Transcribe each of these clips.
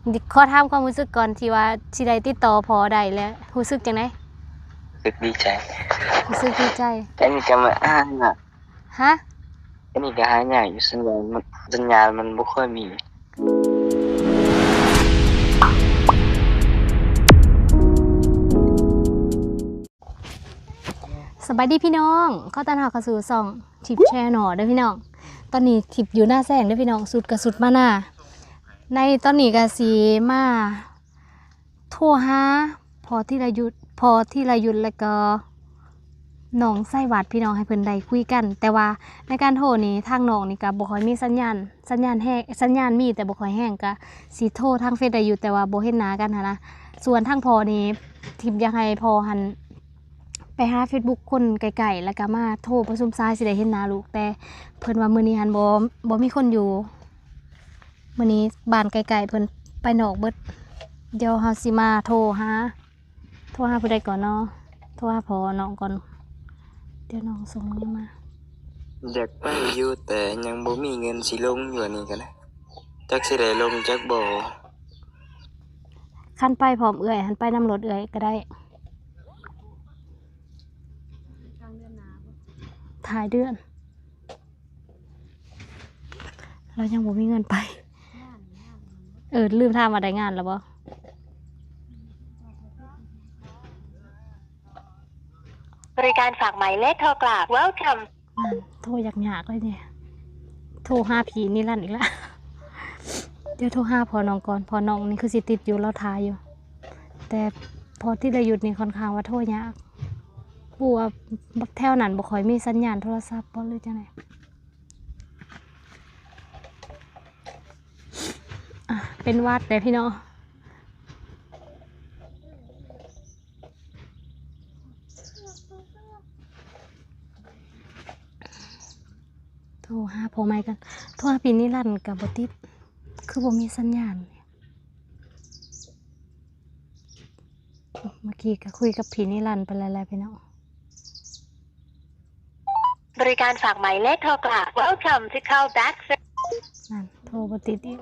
ขอถามความรู้สึกก่อนที่ว่าสิได้ติดต่อพอได้แล้วรู้สึกจังได๋รู้สึกดีใจรู้สึกดีใจอันนี้ก็มาอ้างน่ะฮะอันนี้ก็หายากอยู่สัญญาณมันบ่ค่อยมีสบายดีพี่น้องขอต้อนรับเข้าสู่ช่องทิปแชร์หนอเด้อพี่น้องตอนนี้ทิปอยู่หน้าแซงเด้อพี่น้องสุดกระสุดมาหน้าในตอนนี้ก็สิมาโทรหาพอที่รายุทธแล้วก็น้องไส้หวัดพี่น้องให้เพิ่นได้คุยกันแต่ว่าในการโทรนี้ทางน้องนี่ก็บ่ค่อยมีสัญญาณแฮงสัญญาณมีแต่บ่ค่อยแฮงก็สิโทรทางเฟซได้อยู่แต่ว่าบ่เห็นหน้ากันหันนะส่วนทางพอนี่ทิปอยากให้พอหันไปหา Facebook คนไกลๆแล้วก็มาโทรประชุมซ้ายสิได้เห็นหน้าลูกแต่เพิ่นว่ามื้อนี้หันบ่มีคนอยู่มื้อนี้บ้านไกลๆเพิ่นไปนอกเบิดเดี๋ยวเฮาสิมาโทรหาผู้ใดก่อนเนาะโทรหาพอน้องก่อนเดี๋ยวน้องส่งนี้มาอยากไปอยู่แต่ยังบ่มีเงินสิลงอยู่อันนี้ก็นะจักสิได้ลงจักบ่คันไปพร้อมเอื้อยหันไปนำรถเอื้อยก็ได้ถ่ายเดือนเรายังบ่มีเงินไปลืมถามว่าได้งานแล้วบ่บริการฝากหมายเลขโทรกลับ Welcome โทรยากๆเลยเนี่ยโทรหาผีนี่ลั่นอีกแล้ว เดี๋ยวโทรหาพอน้องก่อนพอน้องนี่คือสิติดอยู่เราทายอยู่แต่พอที่เราหยุดนี่ค่อนข้างว่าโทรยากปู่ว่าแถวนั้นบ่ค่อยมีสัญญาณโทรศัพท์บ่หรือจังได๋เป็นวัดเด้พี่น้องโทรหาพ่อใหม่กันโทรหาพี่นิรันดร์ก็บ่ติดคือบ่มีสัญญาณเมื่อกี้ก็คุยกับพี่นิรันดร์ไปแล้วพี่น้องบริการฝากหมายเลขโทรกลับ Welcome to call back นั่นโทรบ่ติดอีก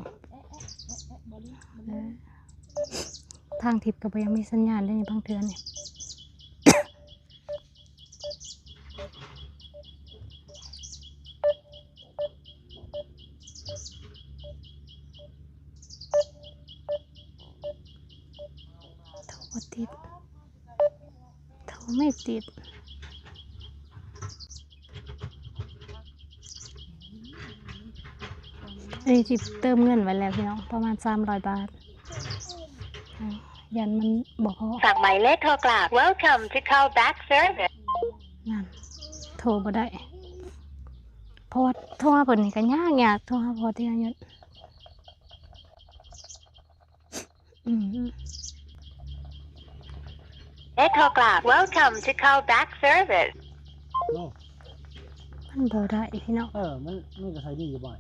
ทางทิพย์ก็บ่ยังมีสัญญาณได้ในบางเทื่อนี่โทรบ่ติดโทรไม่ติดอันนี้ทิพย์เติมเงินไว้แล้วพี่น้องประมาณ300 บาทยันมันบ่พอฝากหมายเลขโทรกลับ Welcome to call back service นั่นโทรบ่ได้เพราะว่าโทรหาเพิ่นนี่ก็ยากโทรหาพอที่อายุเลขโทรกลับ Welcome to call back service มันบ่ได้พี่น้องมันก็ใช้ดีอยู่บ่อย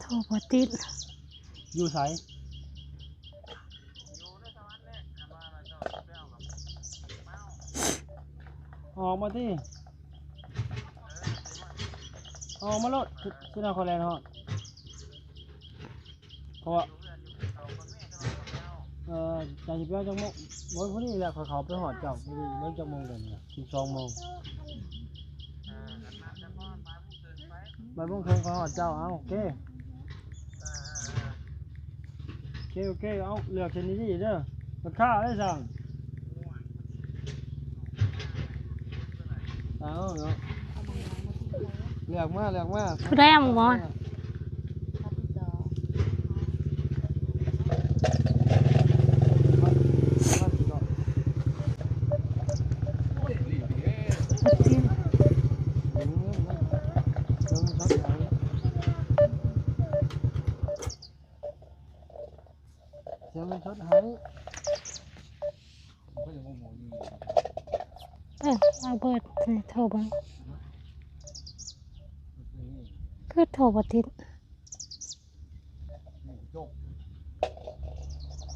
โทรบ่ติดอยู่ไสออกมาที่ออกมาโลดที่นาคอแลนด์ฮอดเพราะว่าจากสิบเก้าจังโมงวันพรุ่งนี้แหละเขาไปหอดเจ้าเมื่อจังโมงเดือนเนี่ย12 โมงบ่ายโมงครึ่งเขาหอดเจ้าโอเคเอาเลือกเช่นนี้ดีเด้อมันค่าได้สั่งเนาะเลือกมาผู้ใดเอาบ่มันชดให้เอาเบิดโทรบ่คือโทรบ่ติด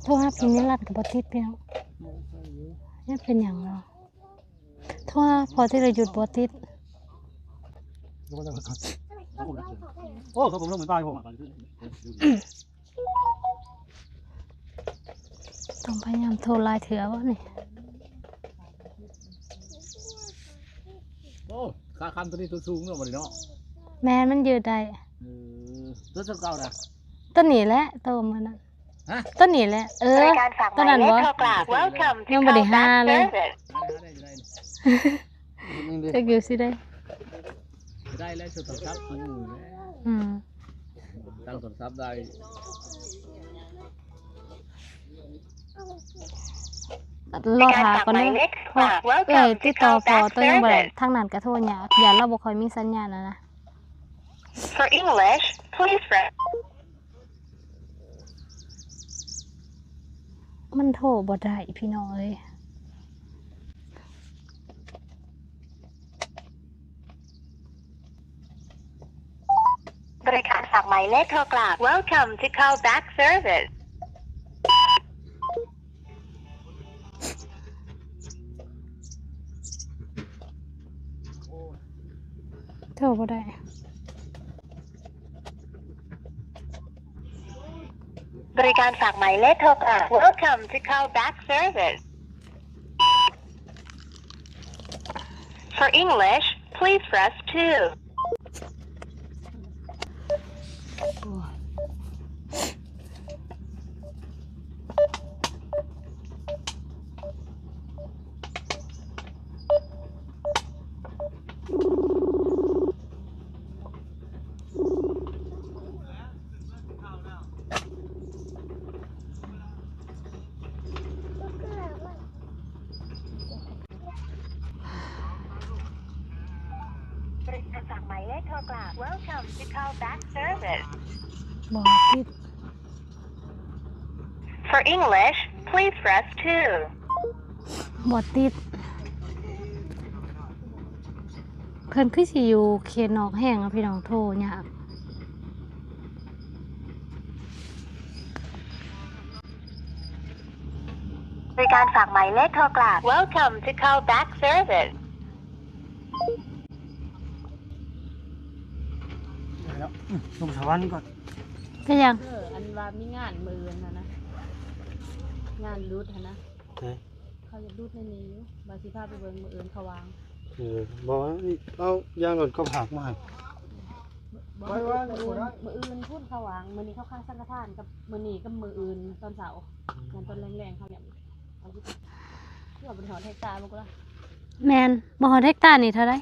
โทรหาพี่นิรันดร์กับบ่ติดพี่น้องนี่เป็นหยังเนาะโทรหาพอที่เราหยุดบ่ติด โอ้เขาผมลงเหมือนตายผม ต้องพยายามโทรไลน์เถือวะนี่ โอ้ขาคันตัวนี้ตัวสูงเนาะบ่ได้เนาะ แม่นมันยืดได้ ตัวเก่าน่ะ ต้นนี้แหละตัวมันน่ะ ฮะ ต้นนี้แหละบริการฝากหมายเลขโทรกลับ Welcome to ยังบ่ได้หา callback เลย service จะอยู่สิได้ ได้แล้วสุดท้ายคุณ อืม ตั้งสุดท้ายได้ รอถาก่อนเด้อเพราะติดต่อพอตัวยังบ่ได้ทางนั้นก็โทรยากอย่าเราบ่ค่อยมีสัญญาณนะ For English please press มันโทรบ่ได้พี่น้องเอ้ย บริการฝากหมายเลขโทรกลับ Welcome to callback service โทรบ่ได้ บริการฝากหมายเลขโทรกลับ Welcome to callback service For English please press 2บริการฝากหมายเลขโทรกลับ Welcome to callback service บ่ติด For English please press 2บ่ติดเพิ่นคือสิอยู่เขตนอกแห้งอะพี่น้องโทรยาก บริการฝากหมายเลขโทรกลับ Welcome to callback service แล้วลงสวรรค์ก่อน ก็ยัง อันว่ามีงานมือนะงานรูดนะเขาจะรูดในนี้อยู่บาสิพาไปเบิ่งมืออื่นเขาวาง บอกนี่เอายางรถก็ผักมาให้ มืออื่นพูดเขาวางมือนี้เขาข้างสังฆทานกับมือนี้กับมืออื่นตอนเสาร์งานตอนแรงๆเขาเนี่ยเอาที่เพื่อเป็นหอเทคตาบอกว่า แมนบ่ฮอดเฮกตาร์นี่เท่าไร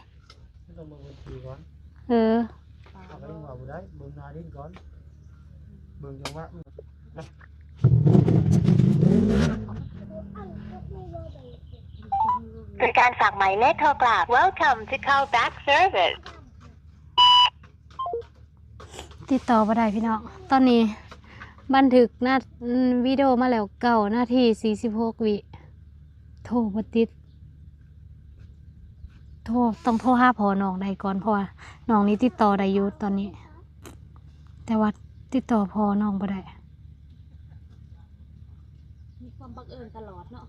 ต้องเบิ่งบัญชีก่อน เออ เอาไปว่าบ่ได้เบิ่งหน้าดินก่อนเบิ่งจังหวะ บริการฝากหมายเลขโทรกลับ Welcome to callback service ติดต่อบ่ได้พี่น้องตอนนี้บันทึกหน้าวิดีโอมาแล้ว9 นาที46 วิโทรบ่ติดต้องโทรหาพ่อน้องได้ก่อนเพราะว่าน้องนี้ติดต่อได้อยู่ตอนนี้ แต่ว่าติดต่อพ่อน้องบ่ได้ มีความบังเอิญตลอดเนาะ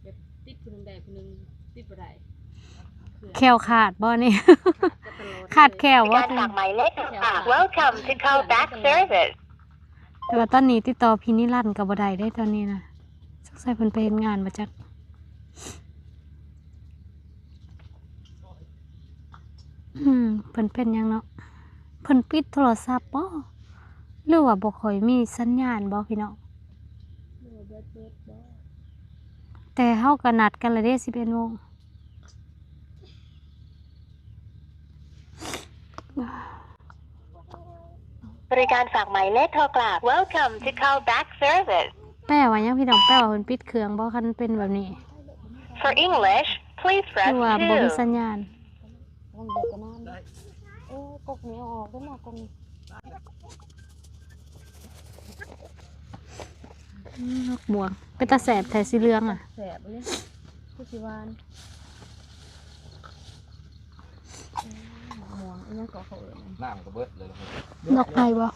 แบบติดคนหนึ่งใดคนหนึ่งติดบ่ได้ แควขาดบ่นี่ ขาดแคว บริ ว่า การฝากหมายเลขโทรกลับ Welcome to callback service แต่ว่าตอนนี้ติดต่อพี่นิรันดร์ก็บ่ได้ได้ตอนนี้นะสงสัยเพิ่นไปเฮ็ดงานมาจักเพิ่นเป็นหยังเนาะเพิ่นปิดโทรศัพท์บ่หรือว่าบ่ค่อยมีสัญญาณบ่พี่น้องแต่เฮาก็นัดกันแล้วเด้ 11 โมง บริการฝากหมายเลขโทรกลับ Welcome to callback service แปลว่าหยังพี่น้องแปลว่าเพิ่นปิดเครื่องบ่คันเป็นแบบนี้ For English please คื press อว่าบ่มีสั 2 ญญาณ ต้องดูกันนั่นกกนี้เอาออกได้หมดกกนี้ นกบวงเป็นตาแสบแท้สีเหลืองอ่ะ แสบเลยผู้ชิวานหมวงอันนี้ก็เขาเอ่ย น้ำก็เบิดเลย นกไผ่บ่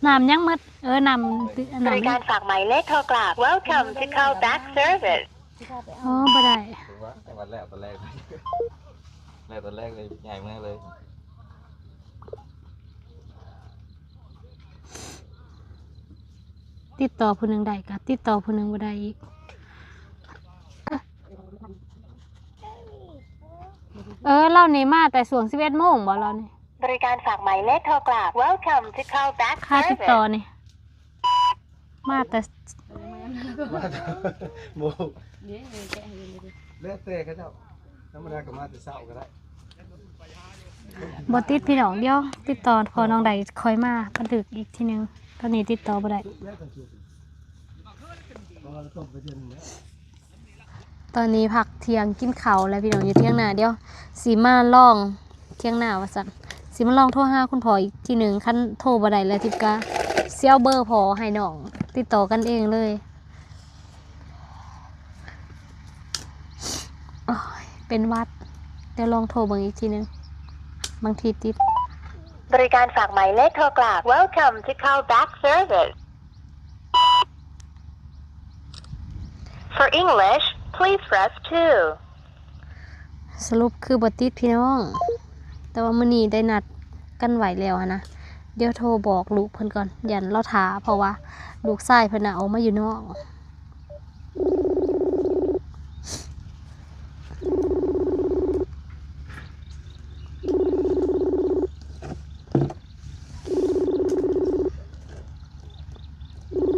น้ำยังหมดน้ำ บ น้ำ ริการฝากหมายเลขโทรกลับ Welcome to callback service ที่ข้าไป อ๋ เอา อบ่ได้ ถือว่าจังหวัดแรกตอนแรกตอนแรกเลยใหญ่มากเลย ติดต่อผู้หนึงได้ก็ติดต่อผู้หนึงบ่ได้อีกเรานี่มาแต่ช่วง11:00 นบ่เรานี่ บริการฝากหมายเลขโทรกลับ Welcome to callback ค่าติดต่อ service นี่มาแต่ โม เดี๋ยวแกะให้ดูดิ เลือดเตะเขาเจ้าธรรมดาก็มาแต่เช้าก็ได้ บ่ติดพี่น้องเดียวติดต่อพอน้องใดคอยมาบันทึกอีกทีหนึงตอนนี้ติดต่อบ่ได้ เลือดกันสุดเพราะว่าเราต้มไปเดือนหนึงแล้ว ตอนนี้พักเที่ยงกินข้าวแล้วพี่น้องอยู่เที่ยงหน้าเดียวสิมาลองเที่ยงหน้าว่าซั่นสิมาลองโทรหาคุณพ่ออีกทีหนึงคันโทรบ่ได้แล้วทิพย์ก็เสียเบอร์พ่อให้น้องติดต่อกันเองเลยโอ้ยเป็นหวัดเดี๋ยวลองโทรเบิ่งอีกทีหนึงบางทีติด บริการฝากหมายเลขโทรกลับ Welcome to callback service For English please press 2สรุปคือบติดพี่น้อง แต่ว่ามื้อนี้ได้นัดกันไหวแล้วอะนะ เดี๋ยวโทรบอกลูกเพิ่นก่อน ยันเราถาเพราะว่าลูกชายเพิ่นน่ะเอามาอยู่นอก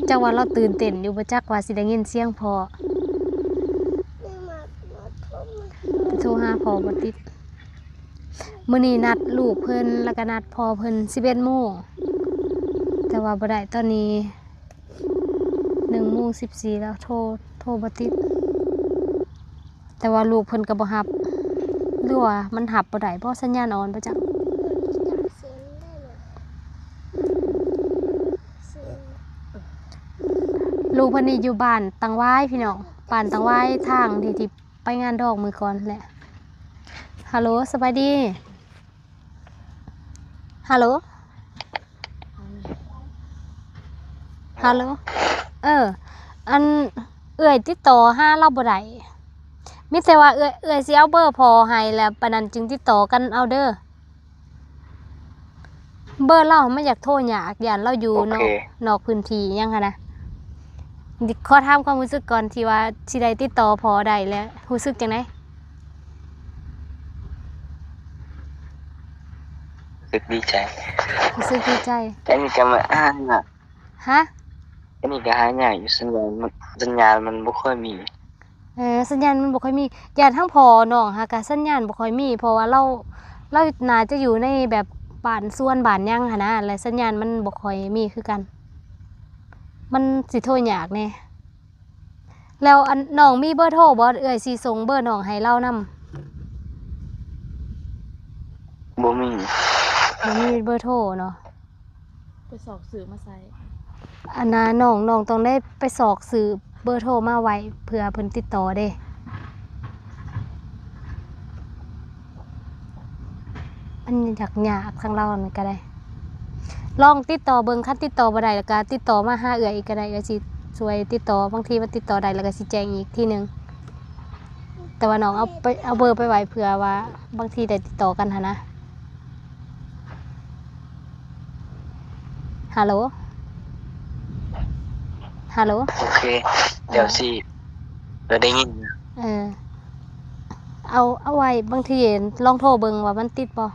จังว่าเราตื่นเต้นอยู่บ่จักว่าสิได้ยินเสียงพ่อโทรหาพ่อบ่ติด มื้อนี้นัดลูกเพิ่นแล้วก็นัดพ่อเพิ่น11:00 นแต่ว่าบ่ได้ตอนนี้1:14 แล้วโทรบ่ติด แต่ว่าลูกเพิ่นก็บ่รับหรือว่ามันรับบ่ได้เพราะสัญญาณอ่อนบ่จักลูกเพิ่นนี่อยู่บ้านตังหวายพี่น้องบ้านตังหวายทางที่ไปงานดอกมื้อก่อนแหละฮัลโหลสบายดีฮัลโหล ฮัลโหล อันเอื้อยติดต่อหาเราบ่ได้มีแต่ว่าเอื้อยสิเอาเบอร์พอให้แล้วปานนั้นจึงติดต่อกันเอาเด้อ เบอร์เราไม่อยากโทรยากย่านเราอยู่ โอเคน อกพื้นที่ยังค่ะนะขอถามความรู้สึกก่อนที่ว่าสิได้ติดต่อพอได้แล้วรู้สึกจังได๋ รู้สึกดีใจ รู้สึกดีใจ อันนี้ก็มาอ่านน่ะ ฮะ อันนี้ก็หายากอยู่สัญญาณมันบ่ค่อยมี สัญญาณมันบ่ค่อยมีย่านทั้งพอน้องหากะสัญญาณบ่ค่อยมีเพราะว่าเราน่าจะอยู่ในแบบบ้านสวนบ้านหยังหั่นนะและสัญญาณมันบ่ค่อยมีคือกัน มันสิโทรยากแน่แล้วอันน้องมีเบอร์โทรบ่เอ้ยสิส่งเบอร์น้องให้เรานำ บ่มี บ่มีเบอร์โทรเนาะ ไปสอบสื่อมาใส่ อันน่ะน้องต้องได้ไปสอกซื้อเบอร์โทรมาไว้เผื่อเพิ่นติดต่อเด้มันยากทางเรานั่นก็ได้ ลองติดต่อเบิ่งคันติดต่อบ่ได้แล้วก็ติดต่อมาหาเอื้อยอีกก็ได้เอื้อยสิช่วยติดต่อบางทีมันติดต่อได้แล้วก็สิแจ้งอีกทีหนึงแต่ว่าน้องเอาเบอร์ไปไว้เผื่อว่าบางทีได้ติดต่อกันหั่นนะฮัลโหลฮัลโหล โอเค เดี๋ยวสิเราได้ยิน เอาไว้บางทีลองโทรเบิ่งว่ามันติดบ่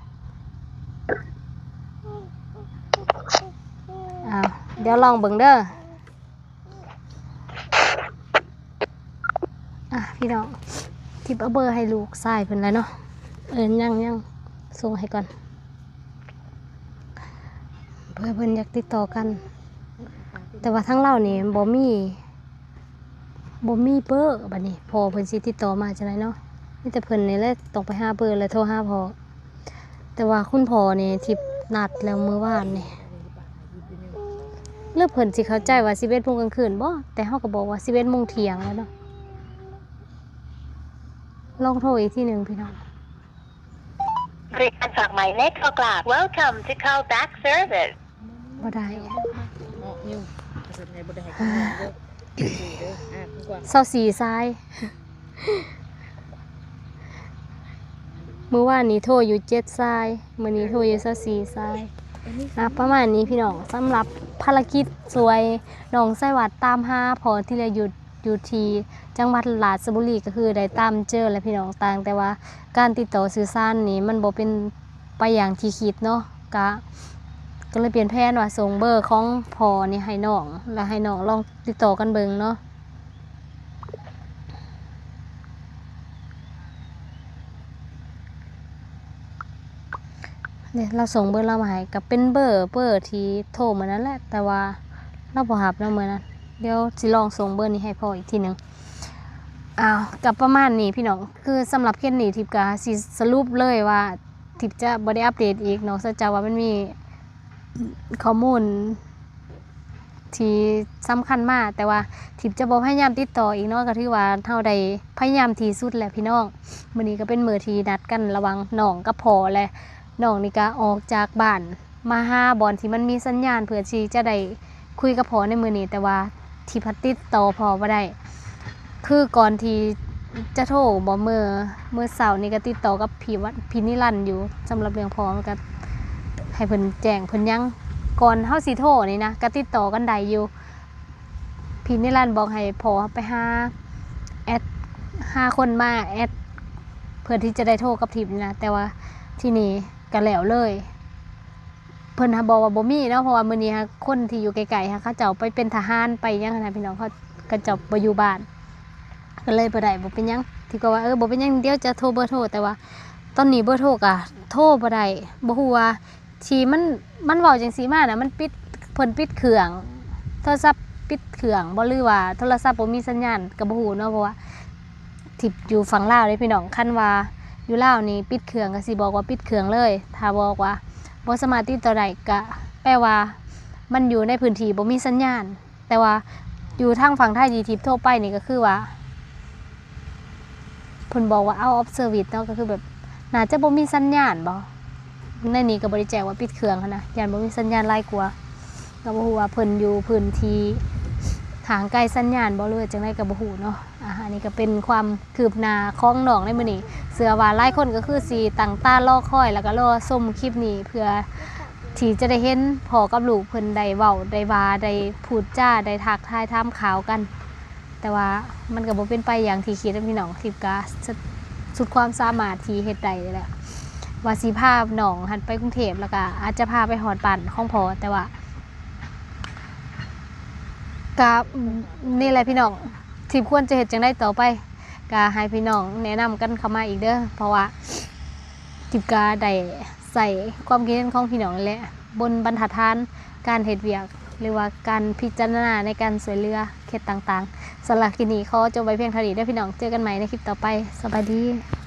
เดี๋ยวลองเบิ่งเด้อพี่น้องทิปเอาเบอร์ให้ลูกชายเพิ่นแล้วเนาะยังส่งให้ก่อนเพื่อเพิ่นอยากติดต่อกัน แต่ว่าทั้งเรานี่บ่มีเบอร์บัดนี้พอเพิ่นสิติดต่อมาจังได๋เนาะมีแต่เพิ่นนี่แหละต้องไปหาเบอร์แล้วโทรหาพ่อแต่ว่าคุณพ่อนี่ทิปนัดแล้วมื้อวานนี่หรือเพิ่นสิเข้าใจว่า 11:00 นกลางคืนบ่แต่เฮาก็บอกว่า 11:00 นเที่ยงแล้วเนาะลองโทรอีกทีหนึงพี่น้อง บริการฝากหมายเลขโทรกลับ Welcome to callback service บ่ได้ เนาะนิ้วกระสุนให้บ่ได้ให้กันเด้อเด้อคือกว่า 24ทรายมื้อวานนี้โทรอยู่7ทรายมื้อนี้โทรอยู่24ทรายประมาณนี้พี่น้องสำหรับภารกิจสวยน้องไส้หวัดตามหาพอที่เหลืออยู่ที่จังหวัดราชบุรีก็คือได้ตามเจอแล้วพี่น้องต่างแต่ว่าการติดต่อสื่อสารนี่มันบ่เป็นไปอย่างที่คิดเนาะก็เลยเปลี่ยนแผนว่าส่งเบอร์ของพ่อนี่ให้น้องแล้วให้น้องลองติดต่อกันเบิ่งเนาะเนี่ยเราส่งเบอร์เรามาให้กับเป็นเบอร์ที่โทรมานั่นแหละแต่ว่าเราบ่รับเนาะมื้อนั้นเดี๋ยวสิลองส่งเบอร์นี้ให้พ่ออีกทีหนึงกับประมาณนี้พี่น้องคือสำหรับเคสนี้ทิพย์ก็สิสรุปเลยว่าทิพย์จะบ่ได้อัปเดตอีกเนาะซะจะว่ามันมีข้อมูลที่สำคัญมากแต่ว่าทิพย์จะบ่พยายามติดต่ออีกเนาะก็ถือว่าเฮาได้พยายามที่สุดแล้วพี่น้องมื้อนี้ก็เป็นมื้อที่นัดกันระหว่างน้องกับพ่อและน้องนี่ก็ออกจากบ้านมาหาบอนที่มันมีสัญญาณเพื่อที่จะได้คุยกับพ่อในมื้อนี้แต่ว่าที่พัดติดต่อพ่อบ่ได้คือก่อนที่จะโทรบ่เมื่อเสาร์นี่ก็ติดต่อกับพี่นิรันดร์อยู่สำหรับเรื่องพ่อมันก็ให้เพิ่นแจ้งเพิ่นยังก่อนเฮาสิโทรนี่นะก็ติดต่อกันได้อยู่พี่นิรันดร์บอกให้พ่อไปหาคนมาแอดเพื่อที่จะได้โทรกับทิพย์นี่นะแต่ว่าที่นี่ก็แล้วเลยเพิ่นบอกว่าบ่มีเนาะเพราะว่ามื้อนี้คนที่อยู่ไกลๆเขาเจ้าไปเป็นทหารไปยังนะพี่น้องเขาก็เจ้าบ่อยู่บ้านก็เลยบ่ได้บ่เป็นหยังที่ก็ว่าบ่เป็นหยังเดี๋ยวจะโทรเบอร์โทรแต่ว่าตอนนี้เบอร์โทรก็โทรบ่ได้บ่ฮู้ว่าที่มันเว้าจังซี่มาน่ะมันปิดเพิ่นปิดเครื่องโทรศัพท์ปิดเครื่องบ่หรือว่าโทรศัพท์บ่มีสัญญาณก็บ่ฮู้เนาะเพราะว่าทิพย์อยู่ฝั่งลาวเด้พี่น้องคันว่าอยู่ลาวนี่ปิดเครื่องก็สิบอกว่าปิดเครื่องเลยถ้าบอกว่าบ่สามารถติดต่อได้ก็แปลว่ามันอยู่ในพื้นที่บ่มีสัญญาณแต่ว่าอยู่ทางฝั่งไทยที่ทิพย์โทรไปนี่ก็คือว่าเพิ่นบอกว่า out of service เนาะก็คือแบบน่าจะบ่มีสัญญาณบ่ในนี้ก็บ่ได้แจ้งว่าปิดเครื่องหั้นนะย่านบ่มีสัญญาณหลายกว่าก็บ่ฮู้ว่าเพิ่นอยู่พื้นที่ห่างไกลสัญญาณบ่เลยจังได๋ก็บ่ฮู้เนาะอันนี้ก็เป็นความคืบหน้าของน้องในมื้อนี้เชื่อว่าหลายคนก็คือสิตั้งตารอคอยแล้วก็รอชมคลิปนี้เพื่อที่จะได้เห็นพ่อกับลูกเพิ่นได้เว้าได้ว่าได้พูดจาได้ทักทายถามข่าวกันแต่ว่ามันก็บ่เป็นไปอย่างที่คิดนะพี่น้องทิพย์ก็สุดความสามารถที่เฮ็ดได้แหละว่าสิพาน้องหันไปกรุงเทพแล้วก็อาจจะพาไปฮอดบ้านของพ่อแต่ว่าก็นี่แหละพี่น้องทิพย์ควรจะเฮ็ดจังได๋ต่อไปก็ให้พี่น้องแนะนำกันเข้ามาอีกเด้อเพราะว่าทิพย์ก็ได้ใส่ความคิดเห็นของพี่น้องนั่นแหละบนบรรทัดฐานการเฮ็ดเวียกหรือว่าการพิจารณาในการช่วยเหลือเคสต่างๆสำหรับคลิปนี้ขอจบไว้เพียงเท่านี้เด้อพี่น้องเจอกันใหม่ในคลิปต่อไปสวัสดี